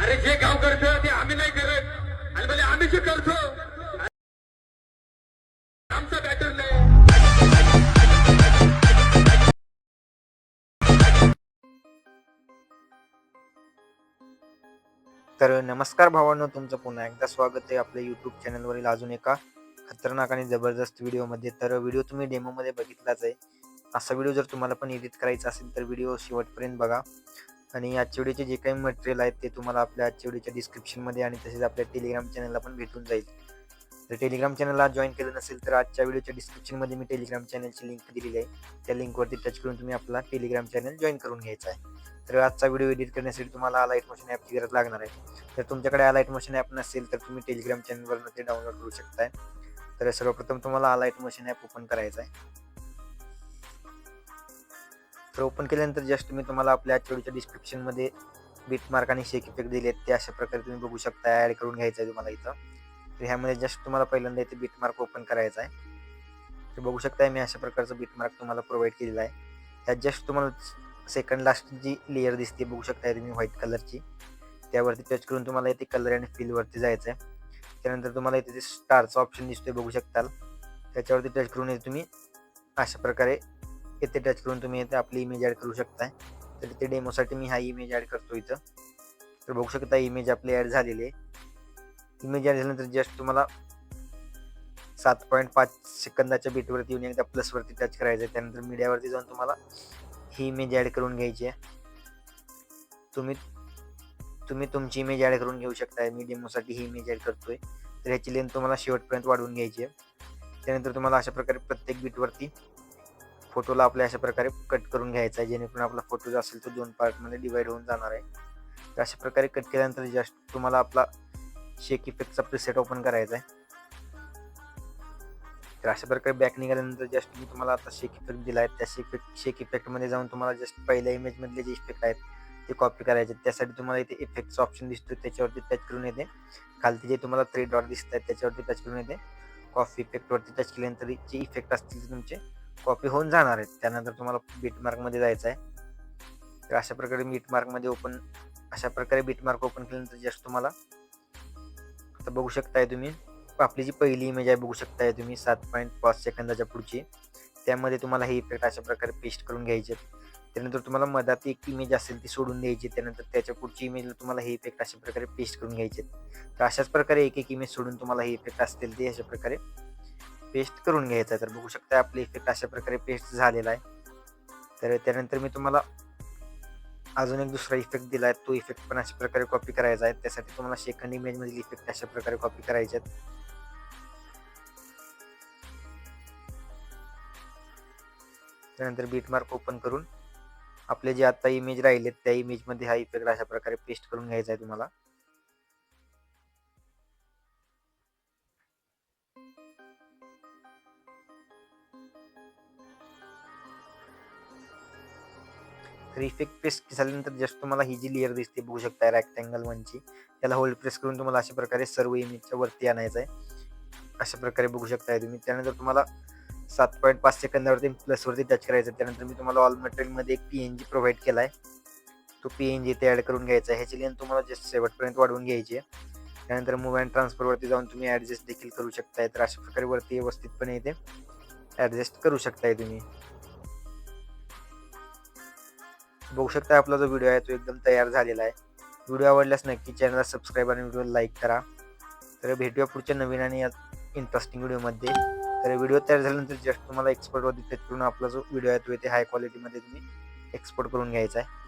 अरे जे गाव करतो ते आम्ही नाही करत आणि म्हणजे आम्ही जे करतो आमचा बॅटर नाही. तर नमस्कार भावांनो, तुमचं पुन्हा एकदा स्वागत आहे आपल्या यूट्यूब चॅनलवरील अजून एका खतरनाक आणि जबरदस्त व्हिडिओमध्ये. तर व्हिडिओ तुम्ही डेमोमध्ये बघितलाच आहे. असा व्हिडिओ जर तुम्हाला पण एडिट करायचा असेल तर व्हिडिओ शेवटपर्यंत बघा. आणि आजच्या व्हिडिओचे जे काही मटेरियल आहेत ते तुम्हाला आपल्या आजच्या व्हिडिओच्या डिस्क्रिप्शनमध्ये आणि तसेच आपल्या टेलिग्राम चॅनलला पण भेटून जाईल. तर टेलिग्राम चॅनलला जॉईन केलं नसेल तर आजच्या व्हिडिओच्या डिस्क्रिप्शनमध्ये मी टेलिग्राम चॅनलची लिंक दिलेली आहे. त्या लिंकवरती टच करून तुम्ही आपला टेलिग्राम चॅनल जॉईन करून घ्यायचा आहे. तर आजचा व्हिडिओ एडिट करण्यासाठी तुम्हाला लाईट मोशन ॲपची गरज लागणार आहे. जर तुमच्याकडे लाईट मोशन ॲप नसेल तर तुम्ही टेलिग्राम चॅनलवरून ते डाउनलोड करू शकताय. तर सर्वप्रथम तुम्हाला लाईट मोशन ॲप ओपन करायचं आहे. तर ओपन केल्यानंतर जस्ट मी तुम्हाला आपल्या आजच्या व्हिडिओच्या डिस्क्रिप्शनमध्ये बीटमार्क आणि शेक इफेक्ट दिलेत, ते अशा प्रकारे तुम्ही बघू शकता. ॲड करून घ्यायचं आहे तुम्हाला इथं. तर ह्यामध्ये जस्ट तुम्हाला पहिल्यांदा इथे बीटमार्क ओपन करायचा आहे. तर बघू शकता मी अशा प्रकारचं बीटमार्क तुम्हाला प्रोव्हाइड केलेला आहे. त्यात जस्ट तुम्हाला सेकंड लास्ट जी लेअर दिसते बघू शकता तुम्ही व्हाईट कलरची, त्यावरती टच करून तुम्हाला इथे कलर आणि फिलवरती जायचं आहे. त्यानंतर तुम्हाला इथे स्टारचा ऑप्शन दिसतोय बघू शकताल, त्याच्यावरती टच करून इथे तुम्ही अशा प्रकारे इथे टच करून तुम्ही इथे आपली इमेज ॲड करू शकताय. तर इथे डेमोसाठी मी हा इमेज ॲड करतो इथं. तर बघू शकता इमेज आपली ॲड झालेली आहे. इमेज ॲड झाल्यानंतर जस्ट तुम्हाला 7.5 सेकंदाच्या बीटवरती येऊन एकदा प्लसवरती टच करायचं आहे. त्यानंतर मीडियावरती जाऊन तुम्हाला ही इमेज ॲड करून घ्यायची आहे. तुम्ही तुमची इमेज ॲड करून घेऊ शकता. मी डेमोसाठी ही इमेज ॲड करतोय. तर ह्याची लेंथ तुम्हाला शेवटपर्यंत वाढवून घ्यायची आहे. त्यानंतर तुम्हाला अशा प्रकारे प्रत्येक बीटवरती फोटोला आपल्या अशा प्रकारे कट करून घ्यायचा आहे, जेणेकरून आपला फोटो जो असेल तो 2 पार्टमध्ये डिवाइड होऊन जाणार आहे. तर अशा प्रकारे कट केल्यानंतर जस्ट तुम्हाला आपला शेक इफेक्टचा प्रीसेट ओपन करायचा आहे. तर अशा प्रकारे बॅक निघाल्यानंतर जस्ट मी तुम्हाला आता शेक इफेक्ट दिला आहे. त्या शेक इफेक्टमध्ये जाऊन तुम्हाला जस्ट पहिल्या इमेजमधले जे इफेक्ट आहेत ते कॉपी करायचे. त्यासाठी तुम्हाला इथे इफेक्टचा ऑप्शन दिसतो, त्याच्यावरती टच करून येते. खालती जे तुम्हाला 3 डॉट दिसत आहेत त्याच्यावरती टच करून येते. कॉपी इफेक्टवरती टच केल्यानंतर जे इफेक्ट असतील ते तुमचे कॉपी होऊन जाणार आहेत. त्यानंतर तुम्हाला बीटमार्कमध्ये जायचं आहे. तर अशा प्रकारे बीटमार्कमध्ये बीटमार्क ओपन केल्यानंतर जस्ट तुम्हाला आता बघू शकताय तुम्ही आपली जी पहिली इमेज आहे बघू शकताय तुम्ही 7.5 सेकंदाच्या पुढची, त्यामध्ये तुम्हाला हे इफेक्ट अशा प्रकारे पेस्ट करून घ्यायचे. त्यानंतर तुम्हाला मधात एक इमेज असेल ती सोडून द्यायची. त्यानंतर त्याच्या पुढची इमेजला तुम्हाला हे इफेक्ट अशा प्रकारे पेस्ट करून घ्यायचे. तर अशाच प्रकारे एक इमेज सोडून तुम्हाला हे इफेक्ट असतील ते अशा प्रकारे पेस्ट करून घ्यायचा. तर बघू शकता आपले इफेक्ट अशा प्रकारे पेस्ट झालेला आहे. तर त्यानंतर मी तुम्हाला अजून एक दुसरा इफेक्ट दिला आहे, तो इफेक्ट पण अशा प्रकारे कॉपी करायचा आहे. त्यासाठी तुम्हाला सेकंड इमेजमधील इफेक्ट अशा प्रकारे कॉपी करायचे आहेत. त्यानंतर बीटमार्क ओपन करून आपले जे आता इमेज राहिलेत त्या इमेजमध्ये हा इफेक्ट अशा प्रकारे पेस्ट करून घ्यायचा आहे तुम्हाला. तर इफेक्ट पेस्ट झाल्यानंतर जस्ट तुम्हाला ही जी लेअर दिसते बघू शकता रेक्टँगल 1 ची, त्याला होल्ड प्रेस करून तुम्हाला अशा प्रकारे सर्व इमेजच्या वरती आणायचं आहे. अशा प्रकारे बघू शकताय तुम्ही. त्यानंतर तुम्हाला 7.5 सेकंदावरती प्लसवरती टच करायचं. त्यानंतर मी तुम्हाला ऑल मटेरियलमध्ये एक PNG प्रोव्हाइड केला आहे, तो PNG इथे ॲड करून घ्यायचा आहे. ह्याची लेंथ तुम्हाला जस्ट शेवटपर्यंत वाढवून घ्यायची आहे. त्यानंतर मूव्ह अँड ट्रान्सफरवरती जाऊन तुम्ही ॲडजस्ट देखील करू शकताय. तर अशा प्रकारे वरती व्यवस्थितपणे इथे ॲडजस्ट करू शकताय तुम्ही. बघू शकता आपला जो व्हिडिओ आहे तो एकदम तयार झालेला आहे. व्हिडिओ आवडल्यास नक्की चॅनलला सबस्क्राईब आणि व्हिडिओला लाईक करा. तर भेटूया पुढच्या नवीन आणि इंटरेस्टिंग व्हिडिओमध्ये. तर व्हिडिओ तयार झाल्यानंतर जस्ट तुम्हाला एक्सपोर्टवरती टच करून आपला जो व्हिडिओ आहे तो इथे हाय क्वालिटीमध्ये तुम्ही एक्सपोर्ट करून घ्यायचा आहे.